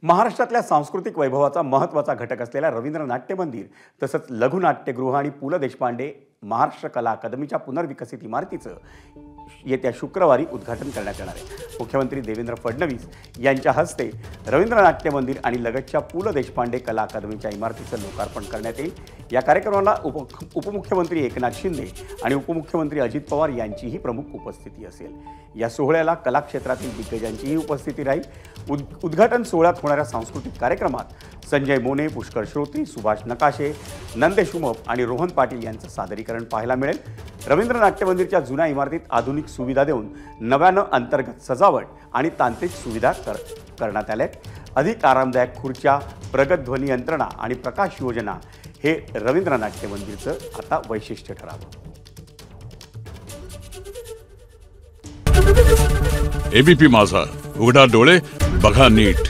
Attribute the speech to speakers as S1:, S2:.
S1: महाराष्ट्रातल्या सांस्कृतिक वैभवाचा महत्त्वाचा घटक असलेल्या रवींद्र नाट्य मंदिर तसंच लघुनाट्यगृह आणि पु ल देशपांडे महाराष्ट्र कला अकादमीच्या पुनर्विकसित इमारतीचं येत्या शुक्रवारी उद्घाटन करण्यात येणार आहे। मुख्यमंत्री देवेंद्र फडणवीस यांच्या हस्ते रवींद्र नाट्य मंदिर आणि लगतच्या पु ल देशपांडे कला अकादमीच्या इमारतीचं लोकार्पण करण्यात येईल। या कार्यक्रमाला उपमुख्यमंत्री एकनाथ शिंदे आणि उपमुख्यमंत्री अजित पवार यांचीही प्रमुख उपस्थिती असेल। या सोहळ्याला कला क्षेत्रातील दिग्गजांचीही उपस्थिती राहील। उद्घाटन सोहळ्यात होणाऱ्या सांस्कृतिक कार्यक्रमात संजय मोने, पुष्कर श्रोत्री, सुभाष नकाशे, नंदेश उमप आणि रोहन पाटील यांचं सादरीकरण पाहायला मिळेल। रवींद्र नाट्य मंदिरच्या जुन्या इमारतीत आधुनिक सुविधा देऊन नव्यानं अंतर्गत सजावट आणि तांत्रिक सुविधा करण्यात आल्या। अधिक आरामदायक खुर्च्या, प्रगत ध्वनी यंत्रणा आणि प्रकाश योजना हे रवींद्र नाट्य मंदिरचं आता वैशिष्ट्य ठरावं।
S2: एबीपी माझा, उघडा डोळे बघा नीट।